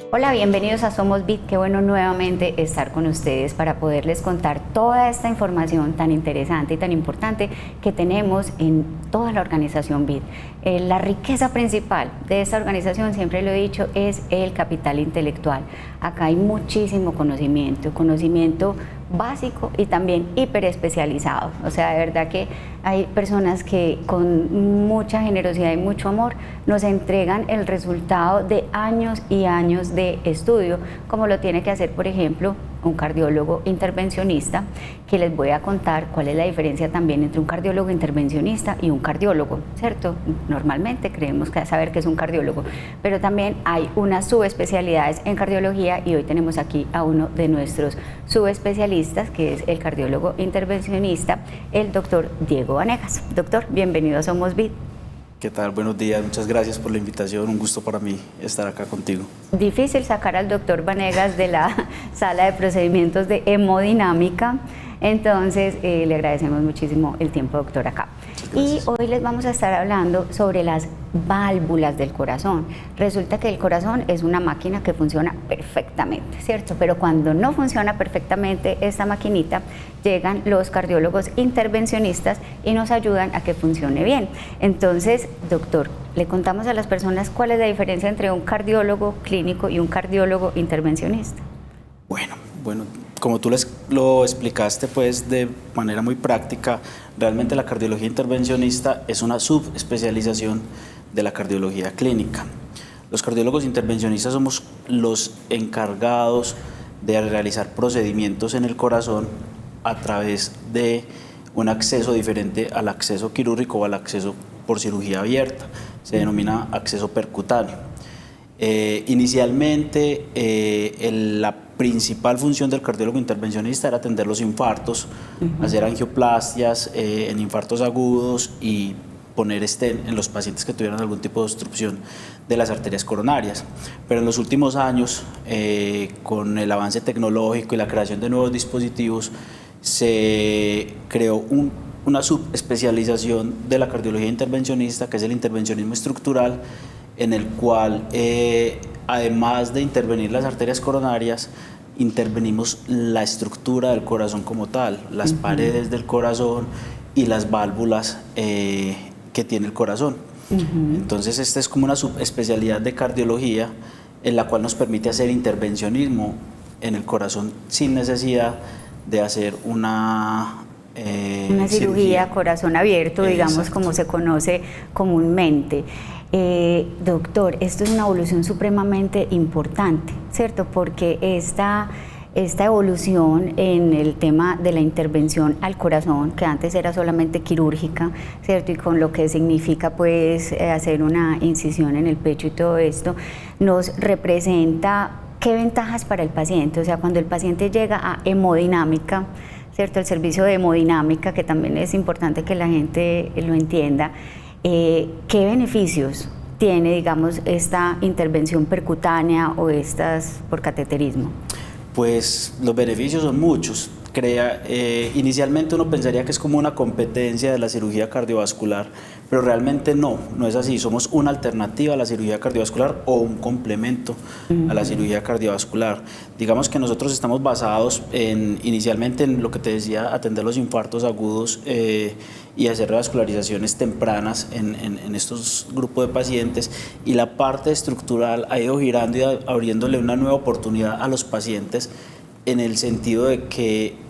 Hola, bienvenidos a Somos Bit. Qué bueno nuevamente estar con ustedes para poderles contar toda esta información tan interesante y tan importante que tenemos en toda la organización Bit. La riqueza principal de esta organización, siempre lo he dicho, es el capital intelectual. Acá hay muchísimo conocimiento básico y también hiperespecializado. O sea, de verdad que hay personas que con mucha generosidad y mucho amor nos entregan el resultado de años y años de estudio, como lo tiene que hacer, por ejemplo, un cardiólogo intervencionista, que les voy a contar cuál es la diferencia también entre un cardiólogo intervencionista y un cardiólogo, ¿cierto? Normalmente creemos que saber qué es un cardiólogo, pero también hay unas subespecialidades en cardiología y hoy tenemos aquí a uno de nuestros subespecialistas, que es el cardiólogo intervencionista, el doctor Diego Vanegas. Doctor, bienvenido a Somos Bit. ¿Qué tal? Buenos días, muchas gracias por la invitación, un gusto para mí estar acá contigo. Difícil sacar al doctor Vanegas de la sala de procedimientos de hemodinámica, entonces le agradecemos muchísimo el tiempo, doctor, acá. Y hoy les vamos a estar hablando sobre las válvulas del corazón. Resulta que el corazón es una máquina que funciona perfectamente, ¿cierto? Pero cuando no funciona perfectamente esta maquinita, llegan los cardiólogos intervencionistas y nos ayudan a que funcione bien. Entonces, doctor, le contamos a las personas cuál es la diferencia entre un cardiólogo clínico y un cardiólogo intervencionista. Bueno, como tú lo explicaste pues de manera muy práctica, realmente la cardiología intervencionista es una subespecialización de la cardiología clínica. Los cardiólogos intervencionistas somos los encargados de realizar procedimientos en el corazón a través de un acceso diferente al acceso quirúrgico o al acceso por cirugía abierta. Se denomina acceso percutáneo. Inicialmente la principal función del cardiólogo intervencionista era atender los infartos, hacer angioplastias en infartos agudos y poner stent en los pacientes que tuvieran algún tipo de obstrucción de las arterias coronarias. Pero en los últimos años, con el avance tecnológico y la creación de nuevos dispositivos, se creó una subespecialización de la cardiología intervencionista, que es el intervencionismo estructural, en el cual, además de intervenir las arterias coronarias, intervenimos la estructura del corazón como tal, las paredes del corazón y las válvulas que tiene el corazón. Entonces, esta es como una subespecialidad de cardiología en la cual nos permite hacer intervencionismo en el corazón sin necesidad de hacer una cirugía corazón abierto, digamos. Exacto. Como se conoce comúnmente. Doctor, esto es una evolución supremamente importante, ¿cierto? Porque esta evolución en el tema de la intervención al corazón, que antes era solamente quirúrgica, ¿cierto? Y con lo que significa pues hacer una incisión en el pecho y todo esto, nos representa qué ventajas para el paciente. O sea, cuando el paciente llega a hemodinámica, ¿cierto? El servicio de hemodinámica, que también es importante que la gente lo entienda, ¿qué beneficios tiene, digamos, esta intervención percutánea o estas por cateterismo? Pues los beneficios son muchos. Inicialmente uno pensaría que es como una competencia de la cirugía cardiovascular, pero realmente no es así. Somos una alternativa a la cirugía cardiovascular o un complemento a la cirugía cardiovascular. Digamos que nosotros estamos basados inicialmente en lo que te decía, atender los infartos agudos y hacer revascularizaciones tempranas en estos grupos de pacientes, y la parte estructural ha ido girando y abriéndole una nueva oportunidad a los pacientes, en el sentido de que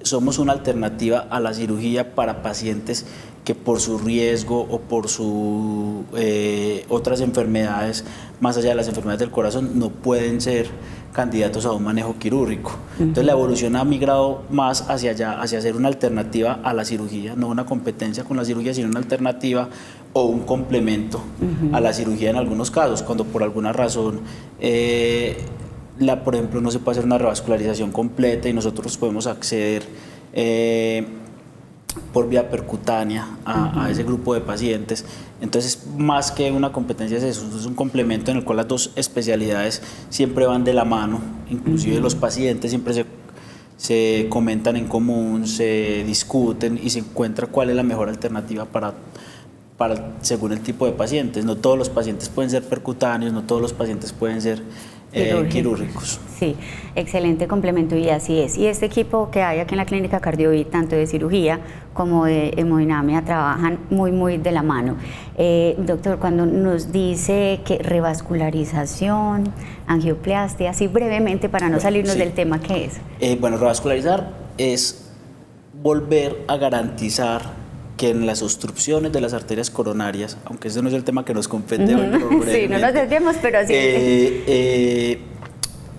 somos una alternativa a la cirugía para pacientes que por su riesgo o por otras enfermedades, más allá de las enfermedades del corazón, no pueden ser candidatos a un manejo quirúrgico. Entonces la evolución ha migrado más hacia allá, hacia ser una alternativa a la cirugía, no una competencia con la cirugía, sino una alternativa o un complemento a la cirugía en algunos casos, cuando por alguna razón por ejemplo, no se puede hacer una revascularización completa y nosotros podemos acceder por vía percutánea a ese grupo de pacientes. Entonces, más que una competencia, es un complemento en el cual las dos especialidades siempre van de la mano. Inclusive los pacientes siempre se comentan en común, se discuten y se encuentra cuál es la mejor alternativa según el tipo de pacientes. No todos los pacientes pueden ser percutáneos, no todos los pacientes pueden ser quirúrgicos. Sí, excelente complemento y así es. Y este equipo que hay aquí en la clínica Cardiovid, tanto de cirugía como de hemodinamia, trabajan muy de la mano. Doctor, cuando nos dice que revascularización, angioplastia, así brevemente para no salirnos del tema, ¿qué es? Bueno, revascularizar es volver a garantizar que en las obstrucciones de las arterias coronarias, aunque ese no es el tema que nos compete hoy, sí, no nos desviemos, pero sí.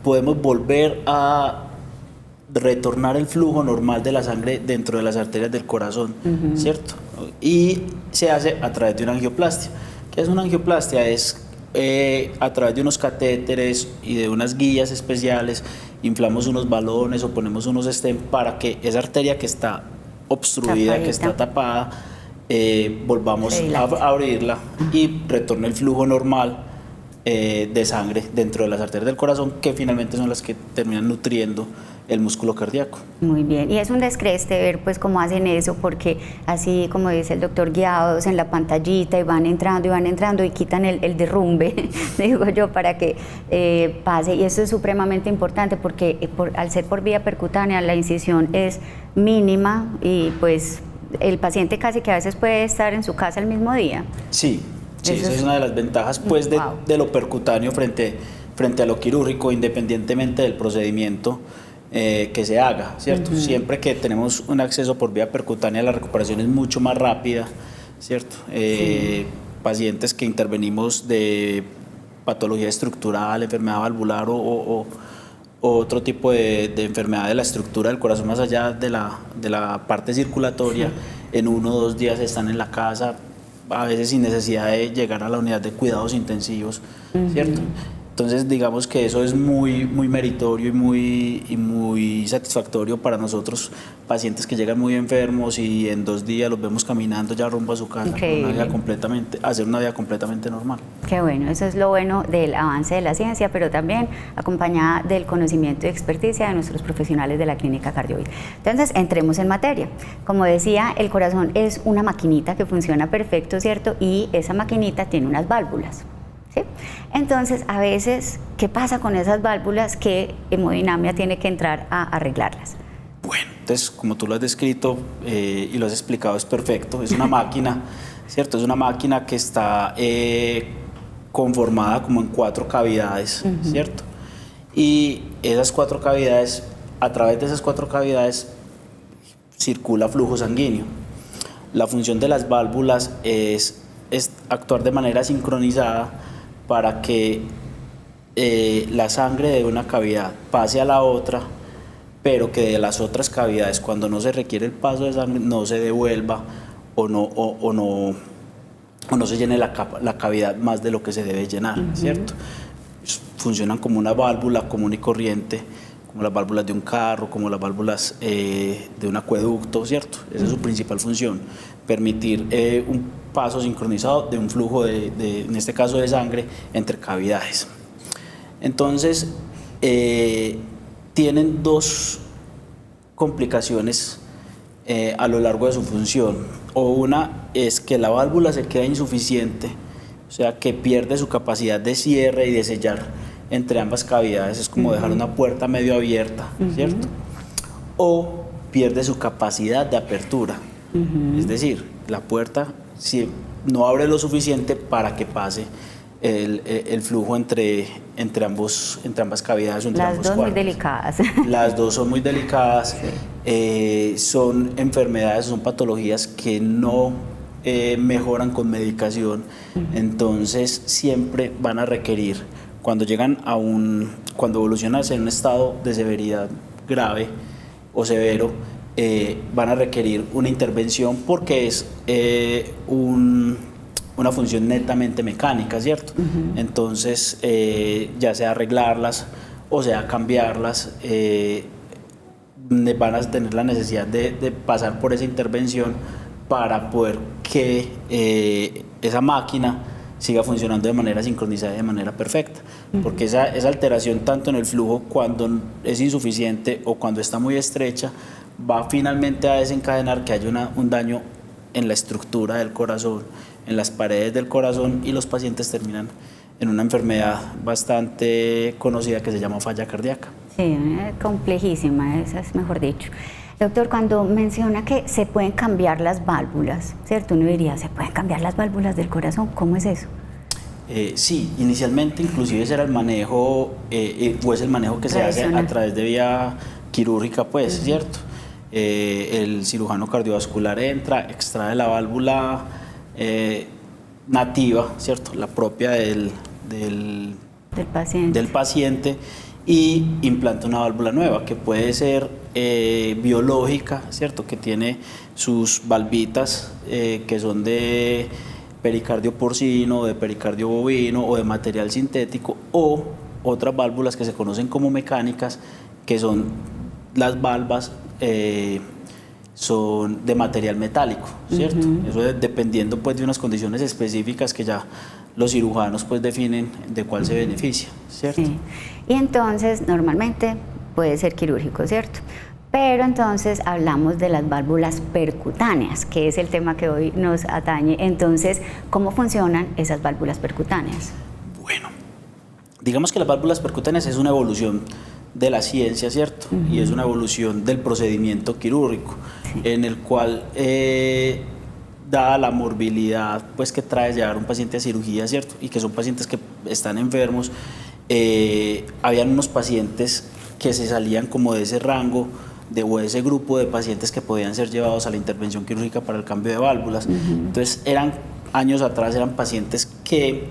Podemos volver a retornar el flujo normal de la sangre dentro de las arterias del corazón, ¿cierto? Y se hace a través de una angioplastia. ¿Qué es una angioplastia? Es a través de unos catéteres y de unas guías especiales, inflamos unos balones o ponemos unos stents para que esa arteria que está obstruida, que está tapada, volvamos a abrirla y retorne el flujo normal de sangre dentro de las arterias del corazón, que finalmente son las que terminan nutriendo el músculo cardíaco. Muy bien, y es un descreste ver pues cómo hacen eso, porque así como dice el doctor, guiados en la pantallita y van entrando y quitan el derrumbe, digo yo, para que pase, y eso es supremamente importante porque al ser por vía percutánea la incisión es mínima y pues el paciente casi que a veces puede estar en su casa el mismo día. Sí, esa es una de las ventajas pues de lo percutáneo frente a lo quirúrgico, independientemente del procedimiento que se haga, ¿cierto? Siempre que tenemos un acceso por vía percutánea, la recuperación es mucho más rápida, ¿cierto? Pacientes que intervenimos de patología estructural, enfermedad valvular o otro tipo de enfermedad de la estructura del corazón más allá de la parte circulatoria, en 1 o 2 días están en la casa, a veces sin necesidad de llegar a la unidad de cuidados intensivos, ¿cierto? Entonces digamos que eso es muy meritorio y muy satisfactorio para nosotros, pacientes que llegan muy enfermos y en 2 días los vemos caminando ya rumbo a su casa, hacer una vida completamente normal. Qué bueno, eso es lo bueno del avance de la ciencia, pero también acompañada del conocimiento y experticia de nuestros profesionales de la clínica Cardiovid. Entonces, entremos en materia. Como decía, el corazón es una maquinita que funciona perfecto, ¿cierto? Y esa maquinita tiene unas válvulas. ¿Sí? Entonces, a veces, ¿qué pasa con esas válvulas que hemodinamia tiene que entrar a arreglarlas? Bueno, entonces, como tú lo has descrito y lo has explicado, es perfecto. Es una máquina, ¿cierto? Es una máquina que está conformada como en 4 cavidades, ¿cierto? Y esas 4 cavidades, a través de esas 4 cavidades, circula flujo sanguíneo. La función de las válvulas es actuar de manera sincronizada para que la sangre de una cavidad pase a la otra, pero que de las otras cavidades, cuando no se requiere el paso de sangre, no se devuelva o no se llene la cavidad más de lo que se debe llenar, ¿cierto? Funcionan como una válvula común y corriente, como las válvulas de un carro, como las válvulas de un acueducto, ¿cierto? Esa es su principal función, permitir un paso sincronizado de un flujo en este caso de sangre, entre cavidades. Entonces, tienen 2 complicaciones a lo largo de su función. O una es que la válvula se queda insuficiente, o sea, que pierde su capacidad de cierre y de sellar entre ambas cavidades, es como dejar una puerta medio abierta, ¿cierto? O pierde su capacidad de apertura, es decir, la puerta no abre lo suficiente para que pase el flujo entre ambas cavidades. Las dos muy delicadas. Las 2 son muy delicadas, son enfermedades, son patologías que no mejoran con medicación, entonces siempre van a requerir, cuando evolucionan hacia un estado de severidad grave o severo, van a requerir una intervención porque es una función netamente mecánica, ¿cierto? Entonces, ya sea arreglarlas o sea cambiarlas, van a tener la necesidad de pasar por esa intervención para poder que esa máquina siga funcionando de manera sincronizada y de manera perfecta, porque esa alteración tanto en el flujo cuando es insuficiente o cuando está muy estrecha va finalmente a desencadenar que haya un daño en la estructura del corazón, en las paredes del corazón, y los pacientes terminan en una enfermedad bastante conocida que se llama falla cardíaca. Sí, complejísima, esa es mejor dicho. Doctor, cuando menciona que se pueden cambiar las válvulas, ¿cierto? Uno diría, ¿se pueden cambiar las válvulas del corazón? ¿Cómo es eso? Sí, inicialmente inclusive ese era el manejo, o es el manejo que se hace a través de vía quirúrgica, pues, ¿cierto? El cirujano cardiovascular entra, extrae la válvula nativa, ¿cierto? La propia del paciente y implanta una válvula nueva que puede ser biológica, ¿cierto? Que tiene sus valvitas que son de pericardio porcino, de pericardio bovino o de material sintético, o otras válvulas que se conocen como mecánicas, que son las valvas son de material metálico, ¿cierto? Eso dependiendo pues de unas condiciones específicas que ya los cirujanos pues definen de cuál se beneficia, ¿cierto? Sí. Y entonces normalmente puede ser quirúrgico, ¿cierto? Pero entonces hablamos de las válvulas percutáneas, que es el tema que hoy nos atañe. Entonces, ¿cómo funcionan esas válvulas percutáneas? Bueno, digamos que las válvulas percutáneas es una evolución de la ciencia, ¿cierto? Y es una evolución del procedimiento quirúrgico, en el cual, dada la morbilidad pues, que trae llevar un paciente a cirugía, ¿cierto? Y que son pacientes que están enfermos, habían unos pacientes que se salían como de ese rango, o ese grupo de pacientes que podían ser llevados a la intervención quirúrgica para el cambio de válvulas. Entonces, años atrás eran pacientes que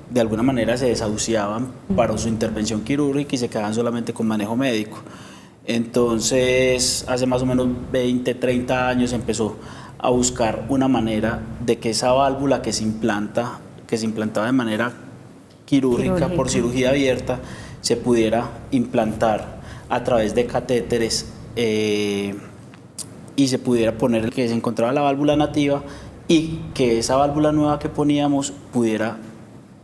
de alguna manera se desahuciaban para su intervención quirúrgica y se quedaban solamente con manejo médico. Entonces, hace más o menos 20, 30 años empezó a buscar una manera de que esa válvula que se implantaba de manera quirúrgica por cirugía abierta, se pudiera implantar a través de catéteres y se pudiera poner que se encontraba la válvula nativa y que esa válvula nueva que poníamos pudiera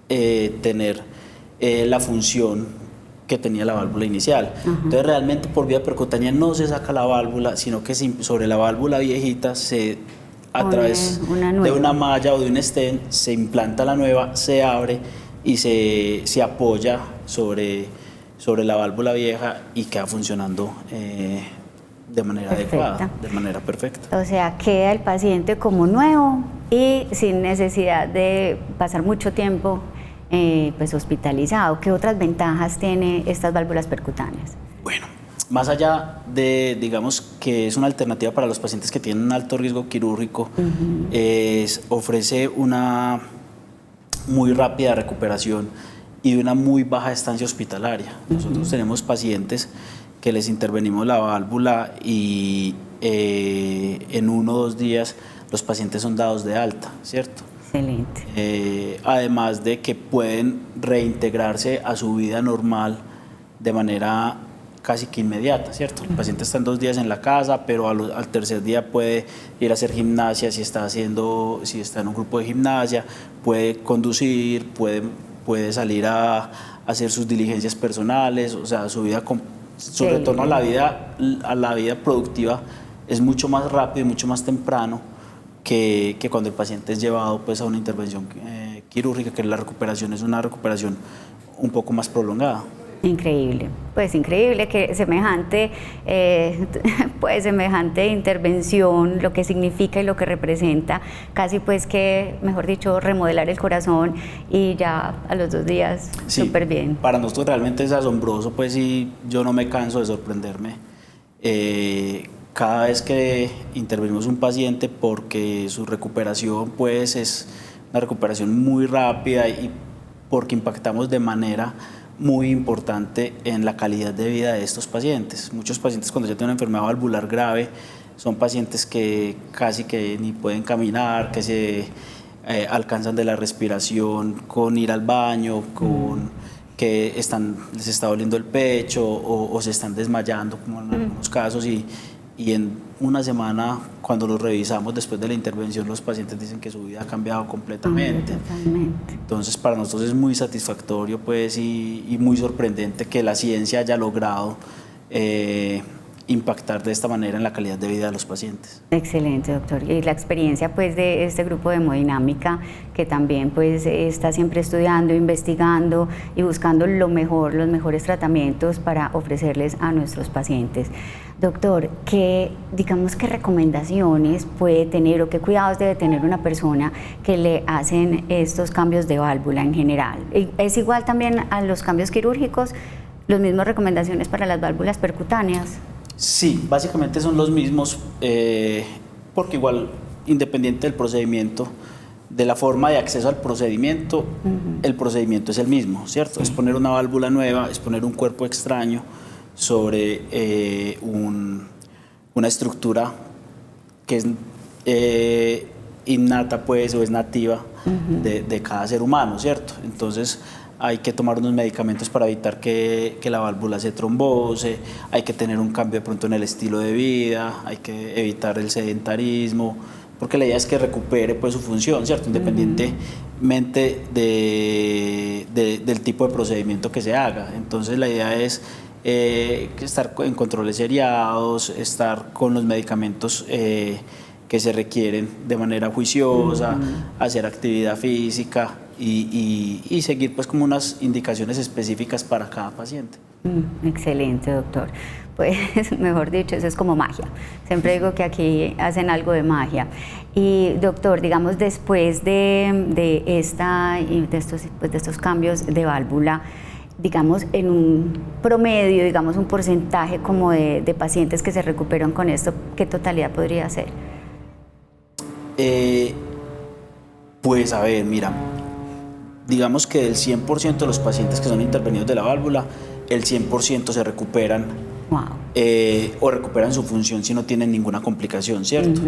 tener la función que tenía la válvula inicial. Entonces realmente por vía percutánea no se saca la válvula, sino que sobre la válvula viejita a través de una malla o de un stent se implanta la nueva, se abre y se apoya sobre la válvula vieja y queda funcionando de manera adecuada, de manera perfecta. O sea, queda el paciente como nuevo y sin necesidad de pasar mucho tiempo pues hospitalizado. ¿Qué otras ventajas tiene estas válvulas percutáneas? Bueno, más allá de, digamos, que es una alternativa para los pacientes que tienen un alto riesgo quirúrgico, ofrece una muy rápida recuperación y de una muy baja estancia hospitalaria. Nosotros tenemos pacientes que les intervenimos la válvula y en 1 o 2 días los pacientes son dados de alta, ¿cierto? Excelente. Además de que pueden reintegrarse a su vida normal de manera casi que inmediata, ¿cierto? El paciente está en 2 días en la casa, pero al tercer día puede ir a hacer gimnasia si está en un grupo de gimnasia, puede conducir, puede salir a hacer sus diligencias personales, o sea, su retorno a la vida productiva es mucho más rápido y mucho más temprano que cuando el paciente es llevado pues, a una intervención quirúrgica, que la recuperación es una recuperación un poco más prolongada. Increíble, pues increíble que semejante intervención, lo que significa y lo que representa, casi pues que, mejor dicho, remodelar el corazón y ya a los 2 días súper bien. Para nosotros realmente es asombroso, pues y yo no me canso de sorprenderme cada vez que intervenimos un paciente, porque su recuperación pues es una recuperación muy rápida y porque impactamos de manera muy importante en la calidad de vida de estos pacientes. Muchos pacientes cuando ya tienen una enfermedad valvular grave son pacientes que casi que ni pueden caminar, que se alcanzan de la respiración con ir al baño, que les está doliendo el pecho o se están desmayando, como en algunos casos, y en 1 semana, cuando los revisamos después de la intervención, los pacientes dicen que su vida ha cambiado completamente. Totalmente. Entonces, para nosotros es muy satisfactorio pues, y muy sorprendente que la ciencia haya logrado impactar de esta manera en la calidad de vida de los pacientes. Excelente, doctor. Y la experiencia pues de este grupo de hemodinámica, que también pues está siempre estudiando, investigando y buscando lo mejor, los mejores tratamientos para ofrecerles a nuestros pacientes. Doctor, ¿qué recomendaciones puede tener o qué cuidados debe tener una persona que le hacen estos cambios de válvula en general? ¿Es igual también a los cambios quirúrgicos, las mismas recomendaciones para las válvulas percutáneas? Sí, básicamente son los mismos, porque igual, independiente del procedimiento, de la forma de acceso al procedimiento, el procedimiento es el mismo, ¿cierto? Sí. Es poner una válvula nueva, es poner un cuerpo extraño sobre una estructura que es innata, pues, o es nativa de cada ser humano, ¿cierto? Entonces, hay que tomar unos medicamentos para evitar que la válvula se trombose, hay que tener un cambio de pronto en el estilo de vida, hay que evitar el sedentarismo, porque la idea es que recupere pues su función, ¿cierto? Independientemente del tipo de procedimiento que se haga. Entonces la idea es estar en controles seriados, estar con los medicamentos que se requieren de manera juiciosa, hacer actividad física y seguir pues como unas indicaciones específicas para cada paciente. Excelente, doctor. Pues mejor dicho, eso es como magia. Siempre digo que aquí hacen algo de magia. Y doctor, digamos después de estos cambios de válvula, digamos en un promedio, digamos un porcentaje como de pacientes que se recuperan con esto, ¿qué totalidad podría ser? Pues a ver, mira, digamos que del 100% de los pacientes que son intervenidos de la válvula, el 100% se recuperan. Wow. O recuperan su función si no tienen ninguna complicación, ¿cierto?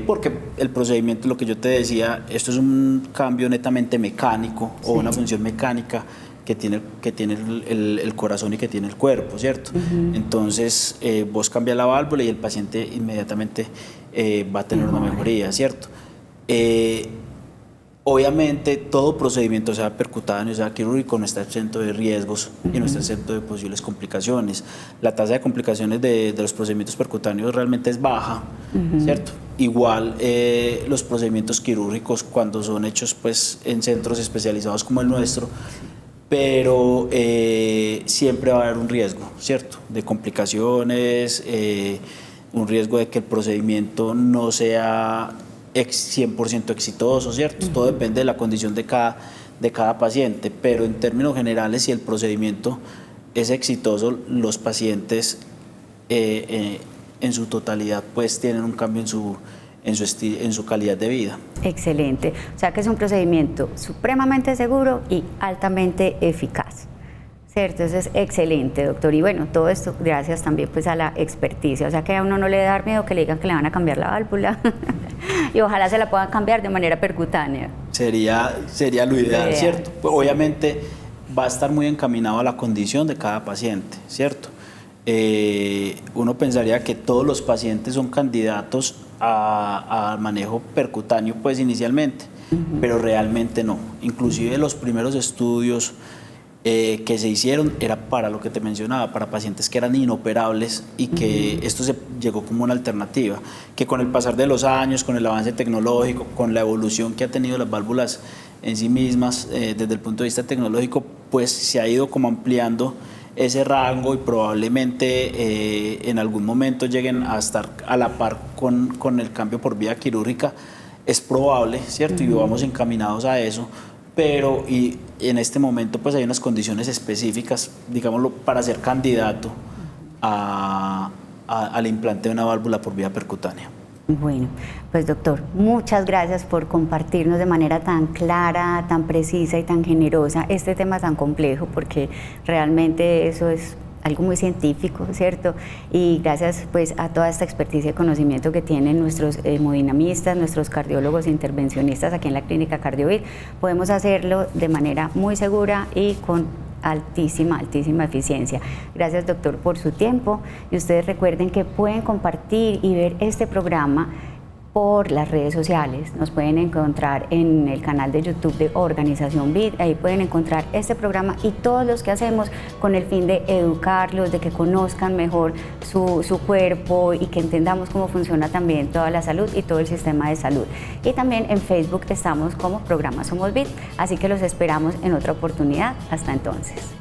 Porque el procedimiento, lo que yo te decía, esto es un cambio netamente mecánico o una función mecánica que tiene el corazón y que tiene el cuerpo, ¿cierto? Entonces vos cambias la válvula y el paciente inmediatamente va a tener una mejoría, ¿cierto? Obviamente todo procedimiento, sea percutáneo, sea quirúrgico, no está exento de riesgos y no está exento de posibles complicaciones. La tasa de complicaciones de los procedimientos percutáneos realmente es baja, ¿cierto? Igual los procedimientos quirúrgicos cuando son hechos pues, en centros especializados como el nuestro, pero siempre va a haber un riesgo, ¿cierto? De complicaciones, un riesgo de que el procedimiento no sea 100% exitoso, ¿cierto? Todo depende de la condición de cada paciente, pero en términos generales, si el procedimiento es exitoso, los pacientes en su totalidad pues tienen un cambio en su calidad de vida. Excelente, o sea que es un procedimiento supremamente seguro y altamente eficaz. ¿Cierto? Eso es excelente, doctor. Y bueno, todo esto gracias también pues a la experticia. O sea que a uno no le debe dar miedo que le digan que le van a cambiar la válvula y ojalá se la puedan cambiar de manera percutánea. Sería lo ideal, ¿cierto? Pues obviamente va a estar muy encaminado a la condición de cada paciente, ¿cierto? Uno pensaría que todos los pacientes son candidatos a manejo percutáneo pues inicialmente, pero realmente no. Inclusive los primeros estudios que se hicieron era para lo que te mencionaba, para pacientes que eran inoperables y que esto se llegó como una alternativa, que con el pasar de los años, con el avance tecnológico, con la evolución que ha tenido las válvulas en sí mismas desde el punto de vista tecnológico, pues se ha ido como ampliando ese rango y probablemente en algún momento lleguen a estar a la par con el cambio por vía quirúrgica. Es probable, ¿cierto? Y vamos encaminados a eso. Pero y en este momento pues hay unas condiciones específicas, digámoslo, para ser candidato al implante de una válvula por vía percutánea. Bueno, pues doctor, muchas gracias por compartirnos de manera tan clara, tan precisa y tan generosa este tema tan complejo, porque realmente eso es algo muy científico, ¿cierto? Y gracias pues a toda esta experticia y conocimiento que tienen nuestros hemodinamistas, nuestros cardiólogos e intervencionistas aquí en la Clínica CardioVit, podemos hacerlo de manera muy segura y con altísima eficiencia. Gracias, doctor, por su tiempo y ustedes recuerden que pueden compartir y ver este programa por las redes sociales. Nos pueden encontrar en el canal de YouTube de Organización BID, ahí pueden encontrar este programa y todos los que hacemos con el fin de educarlos, de que conozcan mejor su cuerpo y que entendamos cómo funciona también toda la salud y todo el sistema de salud. Y también en Facebook estamos como Programa Somos BID, así que los esperamos en otra oportunidad. Hasta entonces.